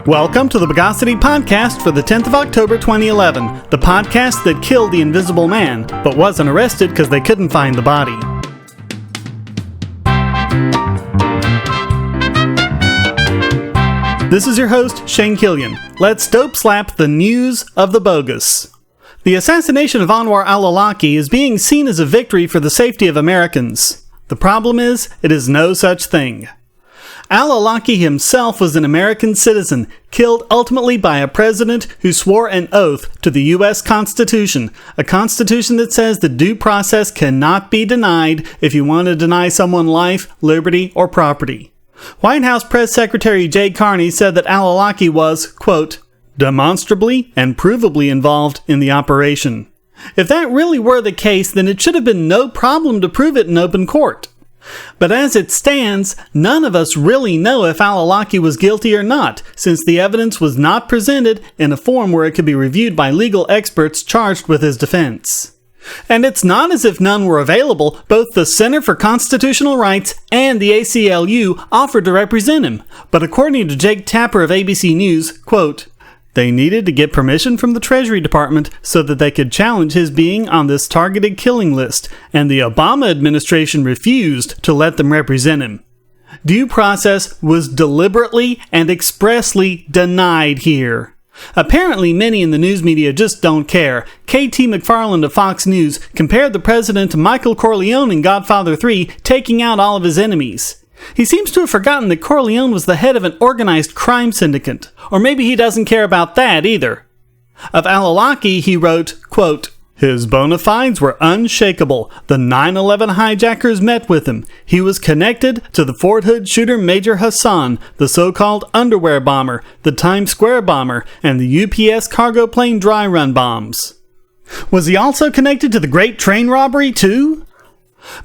Welcome to the Bogosity podcast for the 10th of October 2011, the podcast that killed the Invisible Man, but wasn't arrested because they couldn't find the body. This is your host, Shane Killian. Let's dope slap the news of the bogus. The assassination of Anwar Al-Awlaki is being seen as a victory for the safety of Americans. The problem is, it is no such thing. Al-Awlaki himself was an American citizen, killed ultimately by a president who swore an oath to the U.S. Constitution, a constitution that says the due process cannot be denied if you want to deny someone life, liberty, or property. White House Press Secretary Jay Carney said that Al-Awlaki was, quote, demonstrably and provably involved in the operation. If that really were the case, then it should have been no problem to prove it in open court. But as it stands, none of us really know if Al-Awlaki was guilty or not, since the evidence was not presented in a form where it could be reviewed by legal experts charged with his defense. And it's not as if none were available. Both the Center for Constitutional Rights and the ACLU offered to represent him. But according to Jake Tapper of ABC News, quote, they needed to get permission from the Treasury Department so that they could challenge his being on this targeted killing list, and the Obama administration refused to let them represent him. Due process was deliberately and expressly denied here. Apparently, many in the news media just don't care. KT McFarland of Fox News compared the president to Michael Corleone in Godfather 3, taking out all of his enemies. He seems to have forgotten that Corleone was the head of an organized crime syndicate. Or maybe he doesn't care about that either. Of Al-Awlaki, he wrote, quote, his bona fides were unshakable. The 9/11 hijackers met with him. He was connected to the Fort Hood shooter Major Hassan, the so-called underwear bomber, the Times Square bomber, and the UPS cargo plane dry run bombs. Was he also connected to the Great Train Robbery too?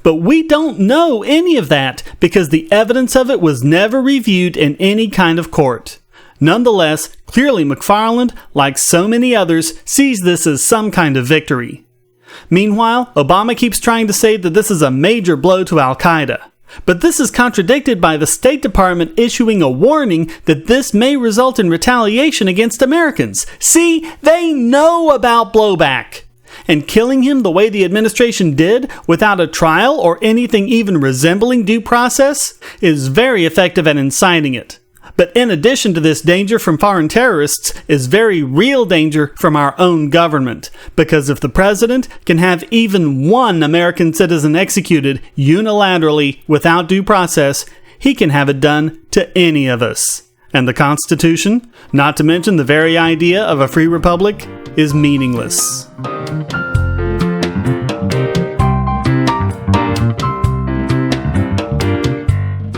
But we don't know any of that because the evidence of it was never reviewed in any kind of court. Nonetheless, clearly McFarland, like so many others, sees this as some kind of victory. Meanwhile, Obama keeps trying to say that this is a major blow to Al-Qaeda. But this is contradicted by the State Department issuing a warning that this may result in retaliation against Americans. See, they know about blowback. And killing him the way the administration did, without a trial or anything even resembling due process, is very effective at inciting it. But in addition to this danger from foreign terrorists is very real danger from our own government. Because if the president can have even one American citizen executed unilaterally without due process, he can have it done to any of us. And the Constitution, not to mention the very idea of a free republic, is meaningless.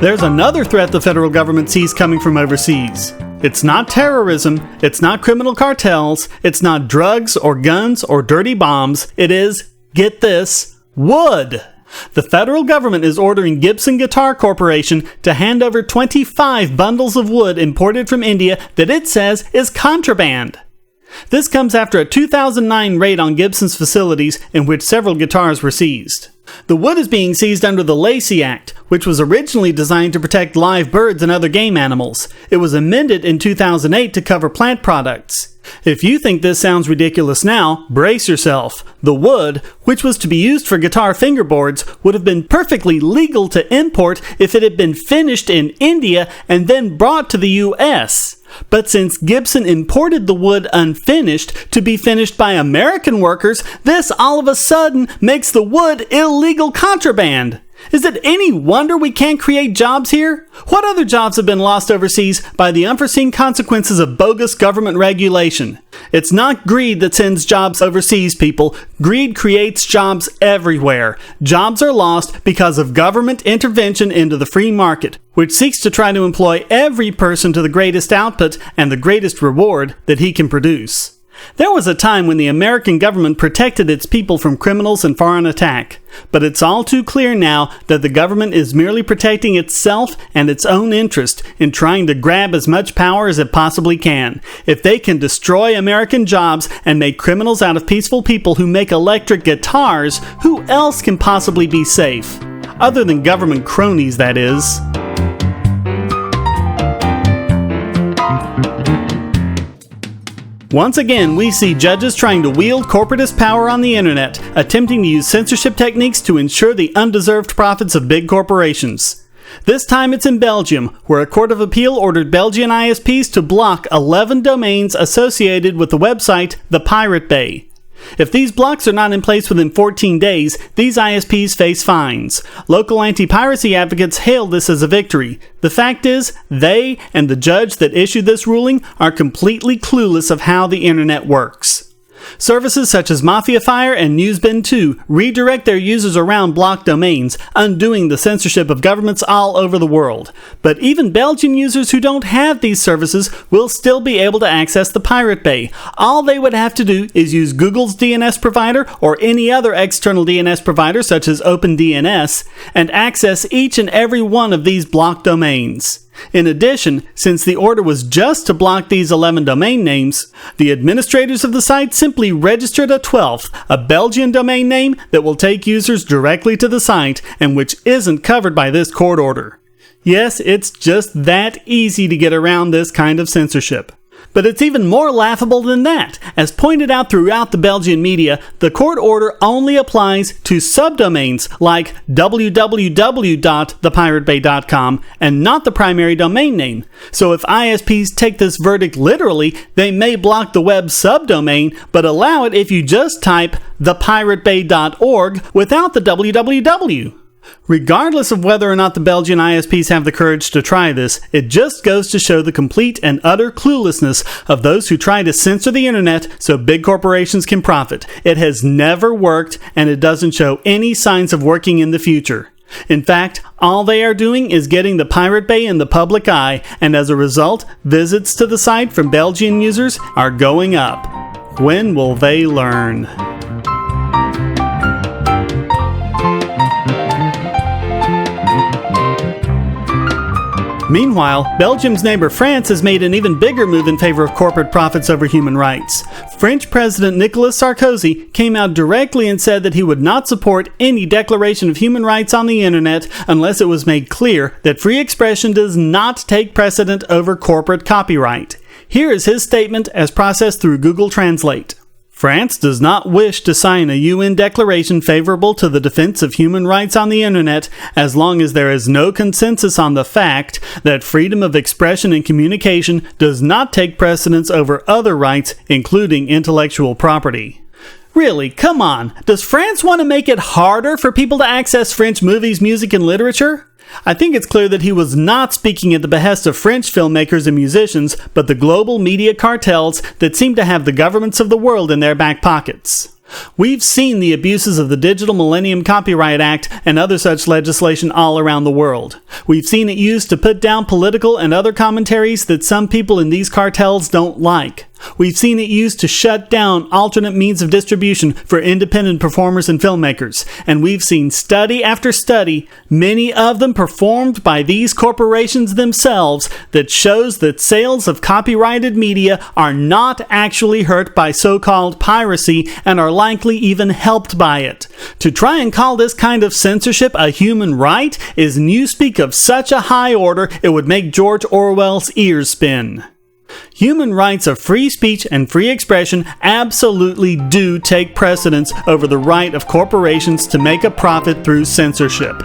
There's another threat the federal government sees coming from overseas. It's not terrorism, it's not criminal cartels, it's not drugs or guns or dirty bombs. It is, get this, wood. The federal government is ordering Gibson Guitar Corporation to hand over 25 bundles of wood imported from India that it says is contraband. This comes after a 2009 raid on Gibson's facilities in which several guitars were seized. The wood is being seized under the Lacey Act, which was originally designed to protect live birds and other game animals. It was amended in 2008 to cover plant products. If you think this sounds ridiculous now, brace yourself. The wood, which was to be used for guitar fingerboards, would have been perfectly legal to import if it had been finished in India and then brought to the U.S. But since Gibson imported the wood unfinished to be finished by American workers, this all of a sudden makes the wood illegal contraband. Is it any wonder we can't create jobs here? What other jobs have been lost overseas by the unforeseen consequences of bogus government regulation? It's not greed that sends jobs overseas, people. Greed creates jobs everywhere. Jobs are lost because of government intervention into the free market, which seeks to try to employ every person to the greatest output and the greatest reward that he can produce. There was a time when the American government protected its people from criminals and foreign attack. But it's all too clear now that the government is merely protecting itself and its own interest in trying to grab as much power as it possibly can. If they can destroy American jobs and make criminals out of peaceful people who make electric guitars, who else can possibly be safe? Other than government cronies, that is. Once again, we see judges trying to wield corporatist power on the internet, attempting to use censorship techniques to ensure the undeserved profits of big corporations. This time it's in Belgium, where a court of appeal ordered Belgian ISPs to block 11 domains associated with the website The Pirate Bay. If these blocks are not in place within 14 days, these ISPs face fines. Local anti-piracy advocates hail this as a victory. The fact is, they and the judge that issued this ruling are completely clueless of how the internet works. Services such as Mafia-Fire and Newsbin2 redirect their users around blocked domains, undoing the censorship of governments all over the world. But even Belgian users who don't have these services will still be able to access the Pirate Bay. All they would have to do is use Google's DNS provider or any other external DNS provider such as OpenDNS and access each and every one of these blocked domains. In addition, since the order was just to block these 11 domain names, the administrators of the site simply registered a 12th, a Belgian domain name that will take users directly to the site and which isn't covered by this court order. Yes, it's just that easy to get around this kind of censorship. But it's even more laughable than that. As pointed out throughout the Belgian media, the court order only applies to subdomains like www.thepiratebay.com and not the primary domain name. So if ISPs take this verdict literally, they may block the web subdomain, but allow it if you just type thepiratebay.org without the www. Regardless of whether or not the Belgian ISPs have the courage to try this, it just goes to show the complete and utter cluelessness of those who try to censor the internet so big corporations can profit. It has never worked, and it doesn't show any signs of working in the future. In fact, all they are doing is getting the Pirate Bay in the public eye, and as a result, visits to the site from Belgian users are going up. When will they learn? Meanwhile, Belgium's neighbor France has made an even bigger move in favor of corporate profits over human rights. French President Nicolas Sarkozy came out directly and said that he would not support any declaration of human rights on the internet unless it was made clear that free expression does not take precedent over corporate copyright. Here is his statement as processed through Google Translate. France does not wish to sign a UN declaration favorable to the defense of human rights on the internet as long as there is no consensus on the fact that freedom of expression and communication does not take precedence over other rights, including intellectual property. Really, come on. Does France want to make it harder for people to access French movies, music, and literature? I think it's clear that he was not speaking at the behest of French filmmakers and musicians, but the global media cartels that seem to have the governments of the world in their back pockets. We've seen the abuses of the Digital Millennium Copyright Act and other such legislation all around the world. We've seen it used to put down political and other commentaries that some people in these cartels don't like. We've seen it used to shut down alternate means of distribution for independent performers and filmmakers. And we've seen study after study, many of them performed by these corporations themselves, that shows that sales of copyrighted media are not actually hurt by so-called piracy and are likely even helped by it. To try and call this kind of censorship a human right is newspeak of such a high order it would make George Orwell's ears spin. Human rights of free speech and free expression absolutely do take precedence over the right of corporations to make a profit through censorship.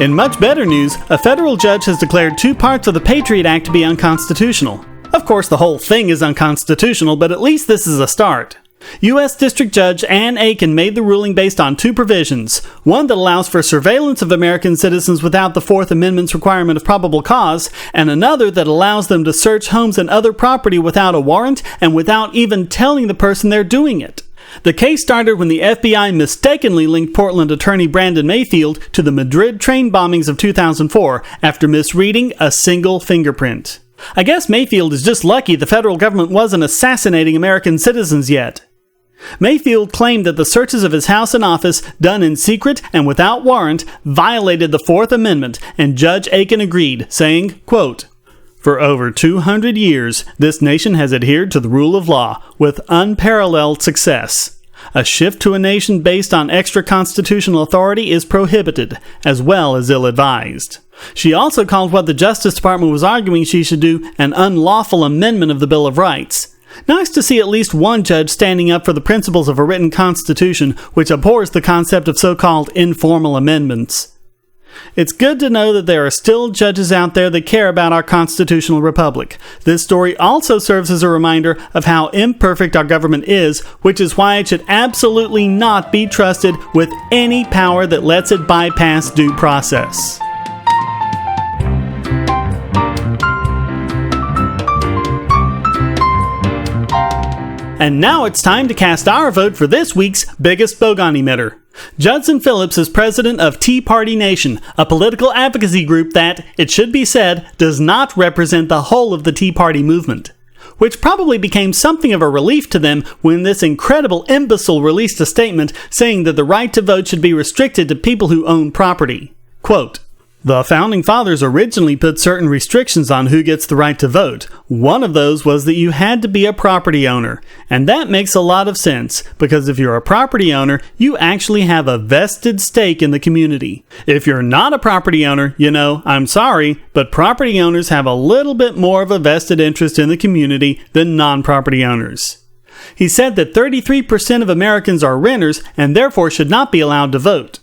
In much better news, a federal judge has declared 2 parts of the PATRIOT Act to be unconstitutional. Of course, the whole thing is unconstitutional, but at least this is a start. U.S. District Judge Ann Aiken made the ruling based on 2 provisions, one that allows for surveillance of American citizens without the Fourth Amendment's requirement of probable cause, and another that allows them to search homes and other property without a warrant and without even telling the person they're doing it. The case started when the FBI mistakenly linked Portland attorney Brandon Mayfield to the Madrid train bombings of 2004 after misreading a single fingerprint. I guess Mayfield is just lucky the federal government wasn't assassinating American citizens yet. Mayfield claimed that the searches of his house and office, done in secret and without warrant, violated the Fourth Amendment, and Judge Aiken agreed, saying, quote, "For over 200 years, this nation has adhered to the rule of law with unparalleled success. A shift to a nation based on extra-constitutional authority is prohibited, as well as ill-advised. She also called what the Justice Department was arguing she should do an unlawful amendment of the Bill of Rights. Nice to see at least one judge standing up for the principles of a written constitution which abhors the concept of so-called informal amendments. It's good to know that there are still judges out there that care about our constitutional republic. This story also serves as a reminder of how imperfect our government is, which is why it should absolutely not be trusted with any power that lets it bypass due process. And now it's time to cast our vote for this week's biggest Bogon emitter. Judson Phillips is president of Tea Party Nation, a political advocacy group that, it should be said, does not represent the whole of the Tea Party movement. Which probably became something of a relief to them when this incredible imbecile released a statement saying that the right to vote should be restricted to people who own property. Quote, "The Founding Fathers originally put certain restrictions on who gets the right to vote. One of those was that you had to be a property owner. And that makes a lot of sense, because if you're a property owner, you actually have a vested stake in the community. If you're not a property owner, I'm sorry, but property owners have a little bit more of a vested interest in the community than non-property owners." He said that 33% of Americans are renters and therefore should not be allowed to vote.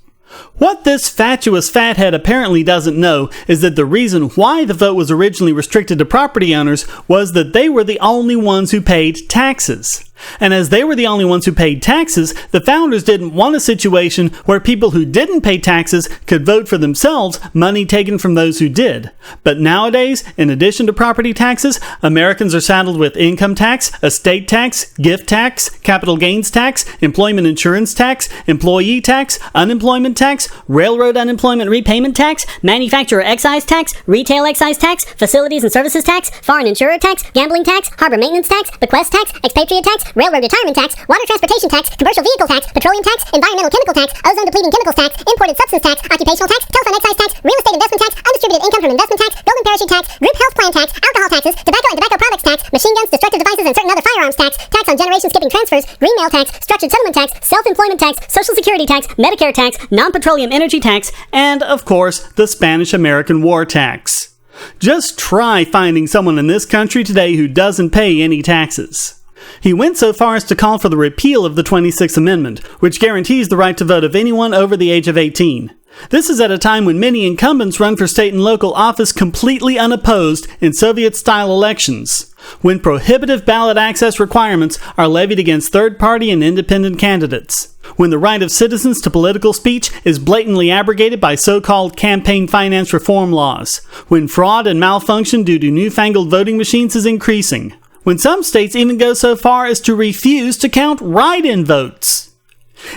What this fatuous fathead apparently doesn't know is that the reason why the vote was originally restricted to property owners was that they were the only ones who paid taxes. And as they were the only ones who paid taxes, the founders didn't want a situation where people who didn't pay taxes could vote for themselves, money taken from those who did. But nowadays, in addition to property taxes, Americans are saddled with income tax, estate tax, gift tax, capital gains tax, employment insurance tax, employee tax, unemployment tax, railroad unemployment repayment tax, manufacturer excise tax, retail excise tax, facilities and services tax, foreign insurer tax, gambling tax, harbor maintenance tax, bequest tax, expatriate tax, railroad retirement tax, water transportation tax, commercial vehicle tax, petroleum tax, environmental chemical tax, ozone depleting chemicals tax, imported substance tax, occupational tax, telephone excise tax, real estate investment tax, undistributed income from investment tax, golden parachute tax, group health plan tax, alcohol taxes, tobacco and tobacco products tax, machine guns, destructive devices and certain other firearms tax, tax on generation skipping transfers, green mail tax, structured settlement tax, self-employment tax, social security tax, Medicare tax, non-petroleum energy tax, and, of course, the Spanish-American War tax. Just try finding someone in this country today who doesn't pay any taxes. He went so far as to call for the repeal of the 26th Amendment, which guarantees the right to vote of anyone over the age of 18. This is at a time when many incumbents run for state and local office completely unopposed in Soviet-style elections, when prohibitive ballot access requirements are levied against third-party and independent candidates, when the right of citizens to political speech is blatantly abrogated by so-called campaign finance reform laws, when fraud and malfunction due to newfangled voting machines is increasing, when some states even go so far as to refuse to count write-in votes.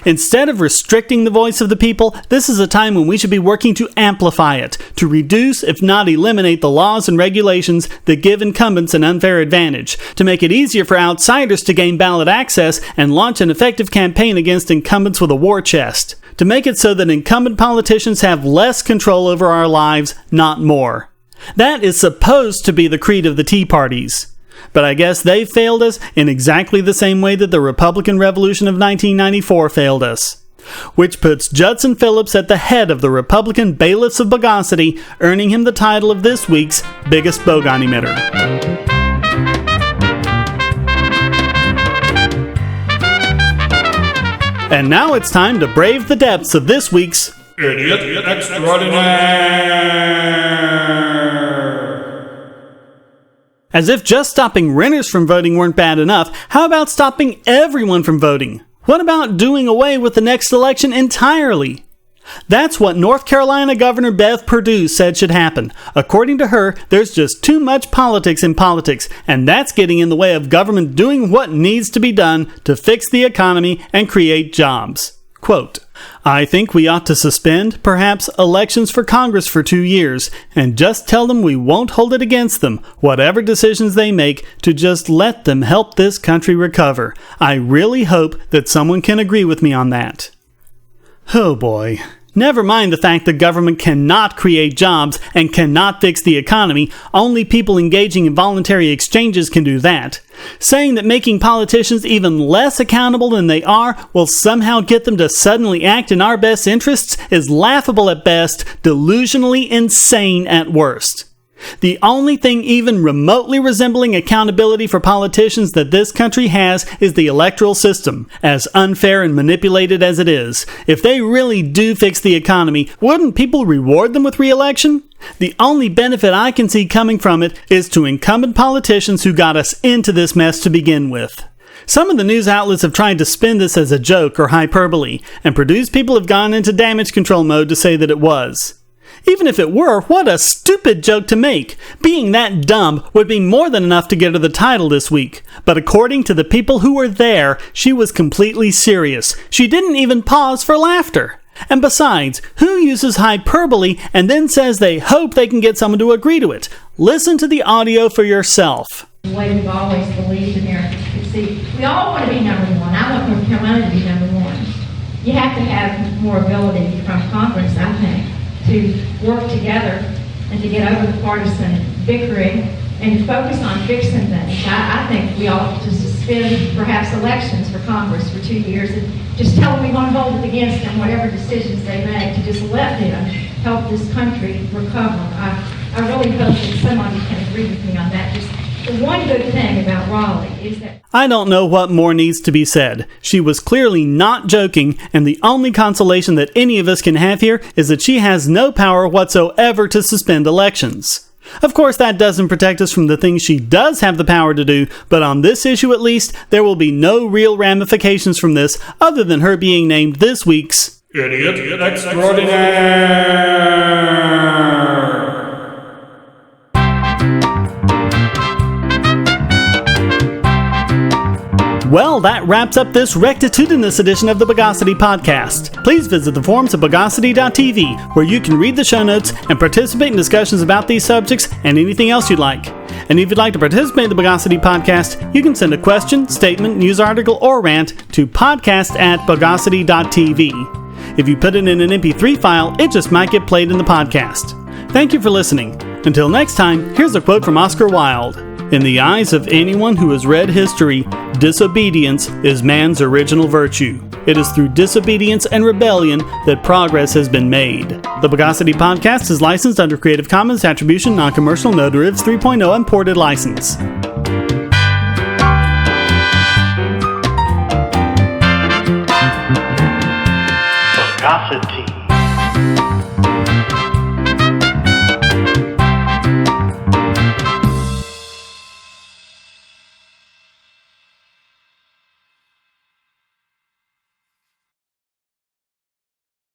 Instead of restricting the voice of the people, this is a time when we should be working to amplify it, to reduce, if not eliminate, the laws and regulations that give incumbents an unfair advantage, to make it easier for outsiders to gain ballot access and launch an effective campaign against incumbents with a war chest, to make it so that incumbent politicians have less control over our lives, not more. That is supposed to be the creed of the Tea Parties. But I guess they failed us in exactly the same way that the Republican Revolution of 1994 failed us. Which puts Judson Phillips at the head of the Republican bailiffs of Bogosity, earning him the title of this week's biggest Bogon emitter. And now it's time to brave the depths of this week's Idiot Extraordinaire. As if just stopping renters from voting weren't bad enough, how about stopping everyone from voting? What about doing away with the next election entirely? That's what North Carolina Governor Beth Perdue said should happen. According to her, there's just too much politics in politics, and that's getting in the way of government doing what needs to be done to fix the economy and create jobs. Quote, "I think we ought to suspend, perhaps, elections for Congress for 2 years, and just tell them we won't hold it against them, whatever decisions they make, to just let them help this country recover. I really hope that someone can agree with me on that." Oh boy. Never mind the fact that government cannot create jobs and cannot fix the economy. Only people engaging in voluntary exchanges can do that. Saying that making politicians even less accountable than they are will somehow get them to suddenly act in our best interests is laughable at best, delusionally insane at worst. The only thing even remotely resembling accountability for politicians that this country has is the electoral system, as unfair and manipulated as it is. If they really do fix the economy, wouldn't people reward them with re-election? The only benefit I can see coming from it is to incumbent politicians who got us into this mess to begin with. Some of the news outlets have tried to spin this as a joke or hyperbole, and Perdue's people have gone into damage control mode to say that it was. Even if it were, what a stupid joke to make! Being that dumb would be more than enough to get her the title this week. But according to the people who were there, she was completely serious. She didn't even pause for laughter. And besides, who uses hyperbole and then says they hope they can get someone to agree to it? Listen to the audio for yourself. The way we've always believed Americans could see. We all want to be number one. I want North Carolina to be number one. You have to have more ability from Congress, I think, to work together and to get over the partisan bickering and to focus on fixing things. I think we ought to suspend perhaps elections for Congress for 2 years and just tell them we want to hold it against them, whatever decisions they make, to just let them help this country recover. I really hope that somebody can agree with me on that. Just the one good thing about Raleigh is that I don't know what more needs to be said. She was clearly not joking, and the only consolation that any of us can have here is that she has no power whatsoever to suspend elections. Of course, that doesn't protect us from the things she does have the power to do, but on this issue at least, there will be no real ramifications from this other than her being named this week's Idiot Extraordinaire. Well, that wraps up this rectitudinous edition of the Bogosity podcast. Please visit the forums at Bogosity.tv, where you can read the show notes and participate in discussions about these subjects and anything else you'd like. And if you'd like to participate in the Bogosity podcast, you can send a question, statement, news article, or rant to podcast@Bogosity.tv. If you put it in an MP3 file, it just might get played in the podcast. Thank you for listening. Until next time, here's a quote from Oscar Wilde. In the eyes of anyone who has read history, disobedience is man's original virtue. It is through disobedience and rebellion that progress has been made. The Bogosity podcast is licensed under Creative Commons Attribution Non-Commercial No Derivatives 3.0 Imported License.